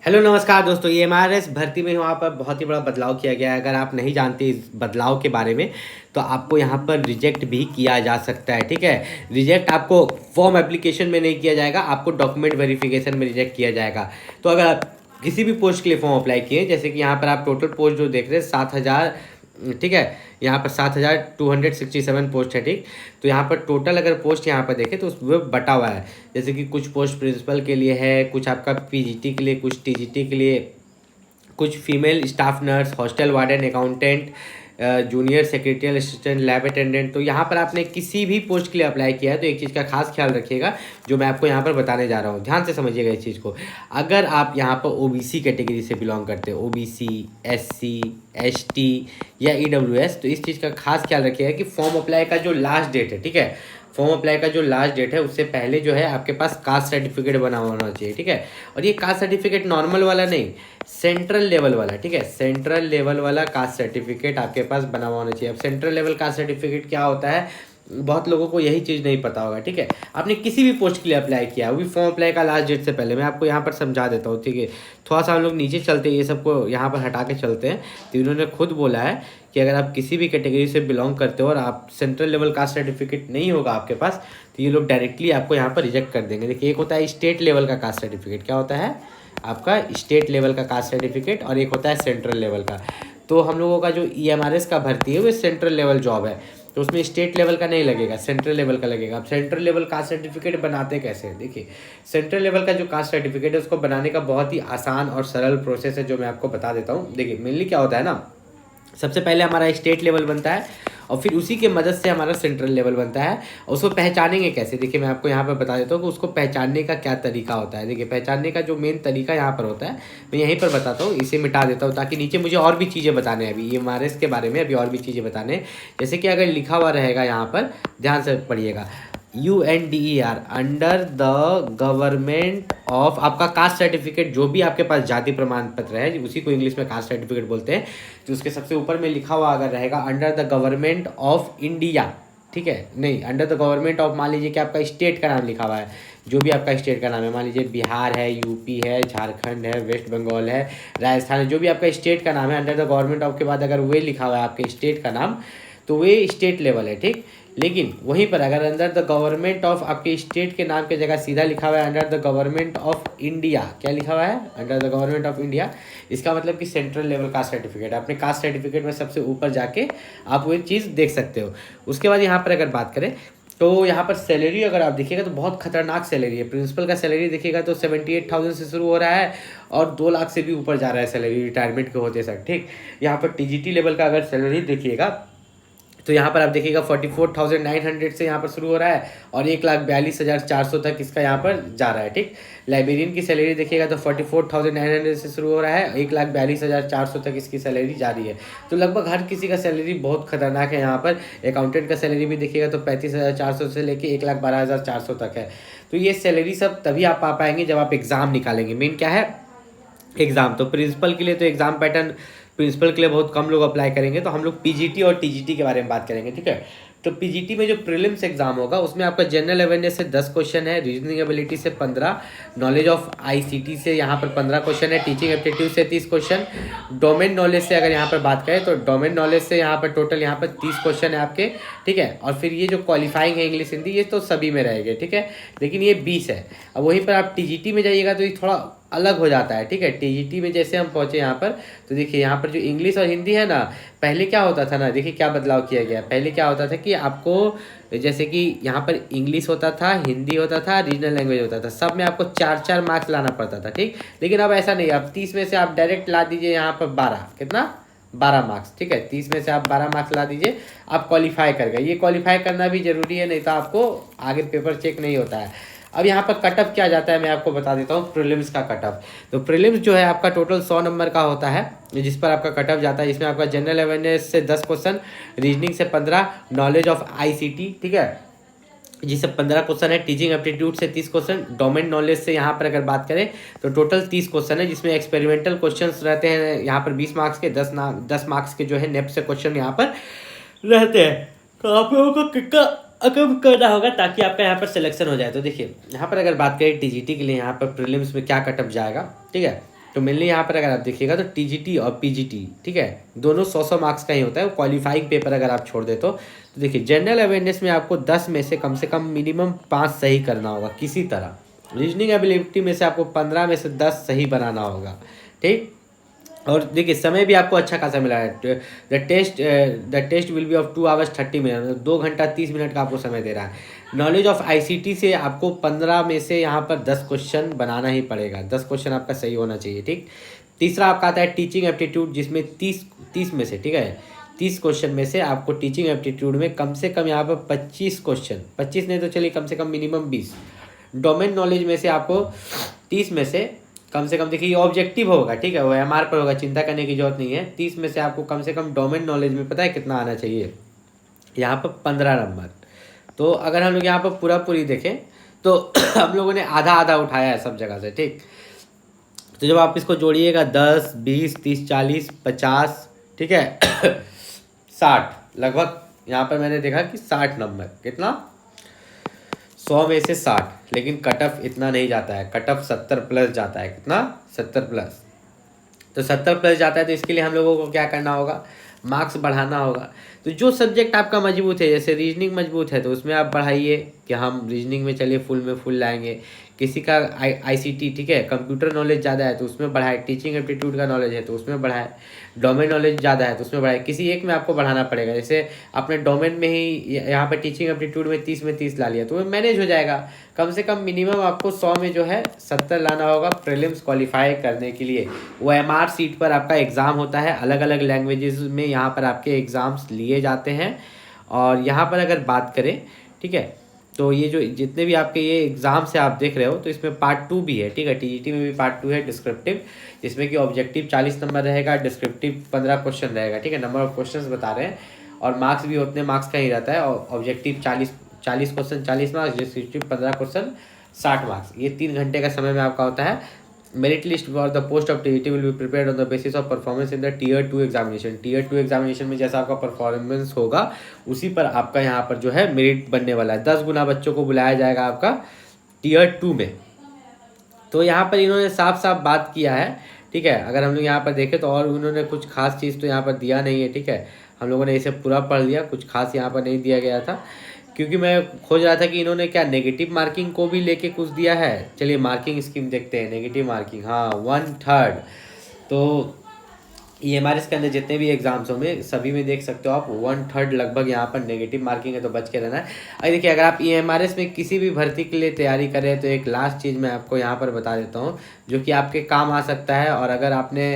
Hello नमस्कार दोस्तों, ये एमआरएस भर्ती में वहाँ पर बहुत ही बड़ा बदलाव किया गया है। अगर आप नहीं जानते इस बदलाव के बारे में तो आपको यहाँ पर रिजेक्ट भी किया जा सकता है। ठीक है, रिजेक्ट आपको फॉर्म एप्लीकेशन में नहीं किया जाएगा, आपको डॉक्यूमेंट वेरिफिकेशन में रिजेक्ट किया जाएगा। तो अगर आप किसी भी पोस्ट के लिए फॉर्म अप्लाई किए, जैसे कि यहाँ पर आप टोटल पोस्ट जो देख रहे हैं 7,000, ठीक है, यहाँ पर 7,267 पोस्ट है। ठीक, तो यहाँ पर टोटल अगर पोस्ट यहाँ पर देखें तो उसमें बटा हुआ है, जैसे कि कुछ पोस्ट प्रिंसिपल के लिए है, कुछ आपका पीजीटी के लिए, कुछ टीजीटी के लिए, कुछ female staff nurse, hostel warden, accountant, junior secretarial assistant, lab attendant. तो यहाँ पर आपने किसी भी पोस्ट के लिए अप्लाई किया है तो एक चीज़ का खास ख्याल रखिएगा जो मैं आपको यहाँ पर बताने जा रहा हूँ, ध्यान से समझिएगा इस चीज़ को। अगर आप यहाँ पर ओबीसी कैटेगरी से बिलोंग करते हो, ओबीसी, एससी, एसटी या ईडब्ल्यूएस, तो इस चीज़ का खास ख्याल रखिएगा कि फॉर्म अप्लाई का जो लास्ट डेट है, ठीक है, फॉर्म अप्लाई का जो लास्ट डेट है उससे पहले जो है आपके पास कास्ट सर्टिफिकेट बना होना चाहिए। ठीक है, और ये कास्ट सर्टिफिकेट नॉर्मल वाला नहीं, सेंट्रल लेवल वाला, ठीक है, सेंट्रल लेवल वाला कास्ट सर्टिफिकेट आपके पास बना हुआ होना चाहिए। अब सेंट्रल लेवल कास्ट सर्टिफिकेट क्या होता है, बहुत लोगों को यही चीज़ नहीं पता होगा। ठीक है, आपने किसी भी पोस्ट के लिए अप्लाई किया, वो भी फॉर्म अप्लाई का लास्ट डेट से पहले, मैं आपको यहाँ पर समझा देता हूँ। ठीक है, थोड़ा सा हम लोग नीचे चलते हैं, ये सबको यहाँ पर हटा के चलते हैं। तो इन्होंने खुद बोला है कि अगर आप किसी भी कैटेगरी से बिलोंग करते हो और आप सेंट्रल लेवल कास्ट सर्टिफिकेट नहीं होगा आपके पास, तो ये लोग डायरेक्टली आपको यहाँ पर रिजेक्ट कर देंगे। देखिए, एक होता है स्टेट लेवल का कास्ट सर्टिफिकेट, क्या होता है आपका स्टेट लेवल का कास्ट सर्टिफिकेट, और एक होता है सेंट्रल लेवल का। तो हम लोगों का जो ईएमआरएस का भर्ती है वो सेंट्रल लेवल जॉब है, तो उसमें स्टेट लेवल का नहीं लगेगा, सेंट्रल लेवल का लगेगा। अब सेंट्रल लेवल कास्ट सर्टिफिकेट बनाते कैसे हैं, देखिए, सेंट्रल लेवल का जो कास्ट सर्टिफिकेट है उसको बनाने का बहुत ही आसान और सरल प्रोसेस है जो मैं आपको बता देता हूँ। देखिए, मेनली क्या होता है ना, सबसे पहले हमारा स्टेट लेवल बनता है और फिर उसी के मदद से हमारा सेंट्रल लेवल बनता है। और उसको पहचानेंगे कैसे, देखिए मैं आपको यहाँ पर बता देता हूँ कि उसको पहचानने का क्या तरीका होता है। देखिए, पहचानने का जो मेन तरीका यहाँ पर होता है मैं यहीं पर बताता हूँ, इसे मिटा देता हूँ ताकि नीचे मुझे और भी चीज़ें बताने हैं। अभी ईएमआरएस के बारे में अभी और भी चीज़ें बताने हैं, जैसे कि अगर लिखा हुआ रहेगा यहाँ पर, ध्यान से पढ़िएगा, UNDER, under the government of, आपका कास्ट सर्टिफिकेट जो भी आपके पास जाति प्रमाण पत्र है उसी को इंग्लिश में कास्ट सर्टिफिकेट बोलते हैं। तो उसके सबसे ऊपर में लिखा हुआ अगर रहेगा under the government of India, ठीक है, नहीं, अंडर द गवर्नमेंट ऑफ, मान लीजिए कि आपका स्टेट का नाम लिखा हुआ है, जो भी आपका स्टेट का नाम है, मान लीजिए बिहार है, यूपी है, झारखंड है, वेस्ट बंगाल है, राजस्थान है, जो भी आपका स्टेट का नाम है, अंडर द गवर्नमेंट ऑफ के बाद अगर वे लिखा हुआ है आपके स्टेट का नाम, तो वे स्टेट लेवल है। ठीक, लेकिन वहीं पर अगर अंडर द गवर्नमेंट ऑफ आपके स्टेट के नाम की जगह सीधा लिखा हुआ है under the government of India, क्या लिखा हुआ है, under the government of India, इसका मतलब कि सेंट्रल लेवल कास्ट सर्टिफिकेट है। अपने कास्ट सर्टिफिकेट में सबसे ऊपर जाके आप वो चीज़ देख सकते हो। उसके बाद यहाँ पर अगर बात करें तो यहाँ पर सैलरी अगर आप देखिएगा तो बहुत खतरनाक सैलरी है। प्रिंसिपल का सैलरी देखिएगा तो 78,000 से शुरू हो रहा है और 2 लाख से भी ऊपर जा रहा है सैलरी रिटायरमेंट के होते सर। ठीक, यहाँ पर टीजीटी लेवल का अगर सैलरी देखिएगा तो यहाँ पर आप देखिएगा 44,900 से यहाँ पर शुरू हो रहा है और 1,42,400 तक इसका यहाँ पर जा रहा है। ठीक, लाइब्रेरियन की सैलरी देखिएगा तो 44,900 से शुरू हो रहा है, 1,42,400 तक इसकी सैलरी जा रही है। तो लगभग हर किसी का सैलरी बहुत खतरनाक है। यहाँ पर अकाउंटेंट का सैलरी भी देखिएगा तो 35,400 से लेके 1,12,400 तक है। तो ये सैलरी सब तभी आप पा पाएंगे जब आप एग्ज़ाम निकालेंगे। मेन क्या है, एग्ज़ाम। तो प्रिंसिपल के लिए तो एग्ज़ाम पैटर्न, प्रिंसिपल के लिए बहुत कम लोग अप्लाई करेंगे, तो हम लोग पीजीटी और टीजीटी के बारे में बात करेंगे। ठीक है, तो पीजीटी में जो प्रीलिम्स एग्जाम होगा उसमें आपका जनरल अवेयरनेस से 10 क्वेश्चन है, रीजनिंग एबिलिटी से 15, नॉलेज ऑफ आईसीटी से यहाँ पर 15 क्वेश्चन है, टीचिंग एप्टीट्यूड से 30 क्वेश्चन, डोमेन नॉलेज से अगर यहाँ पर बात करें तो डोमेन नॉलेज से यहाँ पर टोटल यहाँ पर 30 क्वेश्चन है आपके। ठीक है, और फिर ये जो क्वालिफाइंग है इंग्लिश हिंदी, ये तो सभी में रहेंगे। ठीक है, लेकिन ये 20 है। अब वहीं पर आप टीजीटी में जाइएगा तो ये थोड़ा अलग हो जाता है। ठीक है, टीजीटी में जैसे हम पहुंचे यहाँ पर, तो देखिए यहाँ पर जो इंग्लिश और हिंदी है ना, पहले क्या होता था ना, देखिए क्या बदलाव किया गया। पहले क्या होता था कि आपको जैसे कि यहाँ पर इंग्लिश होता था, हिंदी होता था, रीजनल लैंग्वेज होता था, सब में आपको 4-4 मार्क्स लाना पड़ता था। ठीक, लेकिन अब ऐसा नहीं, अब 30 में से आप डायरेक्ट ला दीजिए यहाँ पर 12, कितना, 12 मार्क्स। ठीक है, 30 में से आप 12 मार्क्स ला दीजिए, आप क्वालिफाई कर गए। ये क्वालिफाई करना भी जरूरी है, नहीं तो आपको आगे पेपर चेक नहीं होता है। अब यहाँ पर कटअप क्या जाता है मैं आपको बता देता हूँ, प्रीलिम्स का कटअप। तो प्रीलिम्स जो है आपका टोटल 100 नंबर का होता है जिस पर आपका कटअप जाता है। इसमें आपका जनरल अवेयरनेस से 10 क्वेश्चन, रीजनिंग से 15, नॉलेज ऑफ आईसीटी, ठीक है, जिससे 15 क्वेश्चन है, टीचिंग एप्टीट्यूड से 30 क्वेश्चन, डोमेन नॉलेज से यहाँ पर अगर बात करें तो टोटल 30 क्वेश्चन है, जिसमें एक्सपेरिमेंटल क्वेश्चंस रहते हैं यहाँ पर 20 मार्क्स के, 10 मार्क्स के जो है नेप्ट से क्वेश्चन यहाँ पर रहते हैं। तो आप लोगों को कितना कम करना होगा ताकि आपका यहाँ पर सिलेक्शन हो जाए। तो देखिए यहाँ पर अगर बात करें टीजीटी के लिए, यहाँ पर प्रीलिम्स में क्या कटअप जाएगा। ठीक है, तो मेनली यहाँ पर अगर आप देखिएगा तो टीजीटी और पीजीटी, ठीक है, दोनों 100 मार्क्स का ही होता है। क्वालिफाइंग पेपर अगर आप छोड़ दे तो देखिए जनरल अवेयरनेस में आपको 10 में से कम मिनिमम 5 सही करना होगा किसी तरह। रीजनिंग एबिलिटी में से आपको 15 में से 10 सही बनाना होगा, ठीक। और देखिए समय भी आपको अच्छा खासा मिला है। The test will be of 2 hours 30 minutes, मतलब 2 घंटा 30 मिनट का आपको समय दे रहा है। नॉलेज ऑफ आईसीटी से आपको 15 में से यहाँ पर 10 क्वेश्चन बनाना ही पड़ेगा, 10 क्वेश्चन आपका सही होना चाहिए, ठीक। तीसरा आपका आता है टीचिंग एप्टीट्यूड, जिसमें 30 में से, ठीक है, 30 क्वेश्चन में से आपको टीचिंग एप्टीट्यूड में कम से कम यहाँ पर 25 क्वेश्चन, 25 नहीं तो चलिए कम से कम मिनिमम 20। डोमेन नॉलेज में से आपको 30 में से कम देखिए ये ऑब्जेक्टिव होगा, ठीक है, वो एमआर पर होगा, चिंता करने की जरूरत नहीं है। 30 में से आपको कम से कम डोमेन नॉलेज में पता है कितना आना चाहिए, यहाँ पर 15 नंबर। तो अगर हम लोग यहाँ पर पूरी देखें तो हम लोगों ने आधा आधा उठाया है सब जगह से, ठीक। तो जब आप इसको जोड़िएगा 10, 20, 30, 40, 50, ठीक है 60, लगभग यहाँ पर मैंने देखा कि 60 नंबर, कितना 100 में से 60, लेकिन कट ऑफ इतना नहीं जाता है, कट ऑफ 70 प्लस जाता है, कितना 70 प्लस। तो 70 प्लस जाता है तो इसके लिए हम लोगों को क्या करना होगा, मार्क्स बढ़ाना होगा। तो जो सब्जेक्ट आपका मजबूत है, जैसे रीजनिंग मजबूत है तो उसमें आप बढ़ाइए कि हम रीजनिंग में चलिए फुल लाएंगे। किसी का आईसीटी, ठीक है, कंप्यूटर नॉलेज ज़्यादा है तो उसमें बढ़ाए, टीचिंग एप्टीट्यूड का नॉलेज है तो उसमें बढ़ाए, डोमेन नॉलेज ज़्यादा है तो उसमें बढ़ाए। किसी एक में आपको बढ़ाना पड़ेगा, जैसे अपने डोमेन में ही यहाँ पर टीचिंग एप्टीट्यूड में 30 में 30 ला लिया तो वो मैनेज हो जाएगा। कम से कम मिनिमम आपको 100 में जो है 70 लाना होगा प्रीलिम्स क्वालिफाई करने के लिए। वो एमआर सीट पर आपका एग्ज़ाम होता है, अलग अलग लैंग्वेजेस में यहाँ पर आपके एग्ज़ाम्स लिए जाते हैं। और यहाँ पर अगर बात करें, ठीक है, तो ये जो जितने भी आपके ये एग्ज़ाम्स है आप देख रहे हो तो इसमें पार्ट 2 भी है, ठीक है, टीजीटी में भी पार्ट 2 है डिस्क्रिप्टिव, जिसमें कि ऑब्जेक्टिव 40 नंबर रहेगा, डिस्क्रिप्टिव 15 क्वेश्चन रहेगा, ठीक है, नंबर ऑफ क्वेश्चंस बता रहे हैं। और मार्क्स भी उतने मार्क्स का ही रहता है, और objective 40 question 40 marks, descriptive 15 question 60 marks. ये 3 घंटे का समय में आपका होता है। Merit list for the post of TGT will be prepared on the basis of performance in the tier 2 examination. Tier 2 examination में जैसा आपका परफॉर्मेंस होगा उसी पर आपका यहाँ पर जो है मेरिट बनने वाला है। 10 गुना बच्चों को बुलाया जाएगा आपका टीयर 2 में। तो यहाँ पर इन्होंने साफ साफ बात किया है, ठीक है। अगर हम लोग यहाँ पर देखें तो और उन्होंने कुछ खास चीज़ तो यहाँ पर दिया नहीं है, ठीक है, हम लोगों ने इसे पूरा पढ़ लिया, कुछ खास यहाँ पर नहीं दिया गया था, क्योंकि मैं खोज रहा था कि इन्होंने क्या नेगेटिव मार्किंग को भी लेके कुछ दिया है। चलिए मार्किंग स्कीम देखते हैं, नेगेटिव मार्किंग, हाँ 1/3। तो ईएमआरएस के अंदर जितने भी एग्जाम्स होंगे सभी में देख सकते हो आप 1/3 लगभग यहाँ पर नेगेटिव मार्किंग है, तो बच के रहना है। अरे देखिए अगर आप ईएमआरएस में किसी भी भर्ती के लिए तैयारी कर रहे हैं तो एक लास्ट चीज़ मैं आपको यहाँ पर बता देता हूँ जो कि आपके काम आ सकता है। और अगर आपने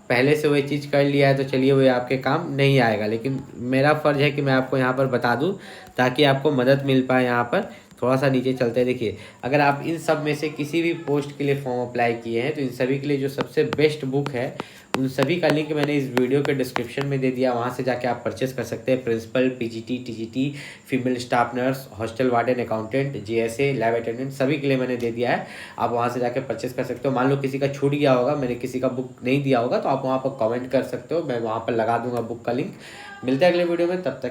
पहले से वही चीज़ कर लिया है तो चलिए वो आपके काम नहीं आएगा, लेकिन मेरा फ़र्ज़ है कि मैं आपको यहाँ पर बता दूँ ताकि आपको मदद मिल पाए। यहाँ पर थोड़ा सा नीचे चलते देखिए, अगर आप इन सब में से किसी भी पोस्ट के लिए फॉर्म अप्लाई किए हैं तो इन सभी के लिए जो सबसे बेस्ट बुक है उन सभी का लिंक मैंने इस वीडियो के डिस्क्रिप्शन में दे दिया, वहाँ से जाके आप परचेस कर सकते हैं। Principal, PGT, TGT, female staff nurse, hostel warden, accountant, GSA, lab attendant, सभी के लिए मैंने दे दिया है। आप वहाँ से जाके परचेस कर सकते हो। मान लो किसी का छूट गया होगा, मैंने किसी का बुक नहीं दिया होगा तो आप वहाँ पर कमेंट कर सकते हो, मैं वहाँ पर लगा दूंगा बुक का लिंक। मिलते हैं अगले वीडियो में, तब तक